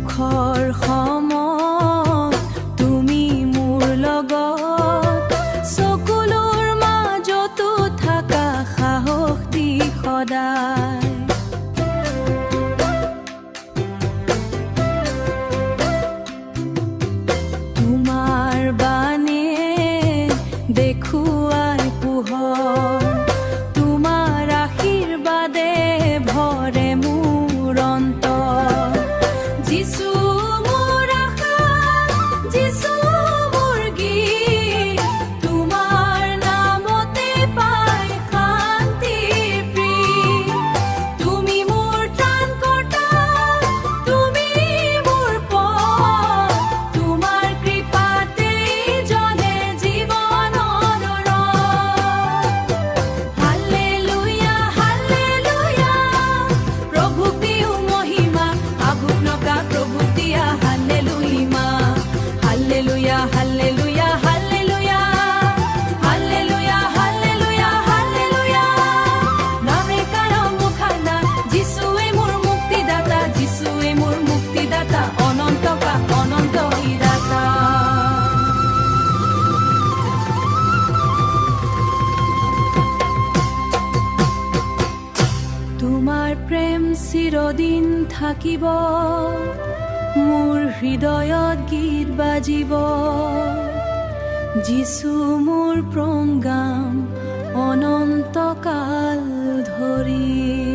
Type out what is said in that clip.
দুখৰ সময়ত তুমি মোৰ লগত, সকলোৰ মাজতো থাকা সাহস দি সদায়। তোমাৰ বাণী দেখুৱাই পোহৰ, তোমাৰ আশীৰ্বাদে ভৰে মোৰ অন্তৰ। যিছু মোৰ আশা, যিছু মোৰ গীত, তোমাৰ নামতে পাই শান্তিৰ প্ৰীত। তুমি মোৰ ত্ৰাণকৰ্তা, তুমি মোৰ পথ, তোমাৰ কৃপাতে জ্বলে জীৱনৰ ৰথ। হাল্লেলুয়া, হাল্লেলুয়া, প্ৰভুক দিওঁ মহিমা, আভুক নকা প্ৰভুক দিয়া hallelujah. Hallelujah, hallelujah, hallelujah, hallelujah, hallelujah, hallelujah. নামে কাৰো মুখানা, যিছুৱে মোৰ মুক্তিদাতা, যিছুৱে মোৰ মুক্তিদাতা, অনন্তকা অনন্ত দাতা। তোমাৰ প্ৰেম চিৰদিন থাকিব, মোৰ হৃদয়ত গীত বাজিব। যিছু মোৰ প্ৰাণগাম অনন্তকাল ধৰি।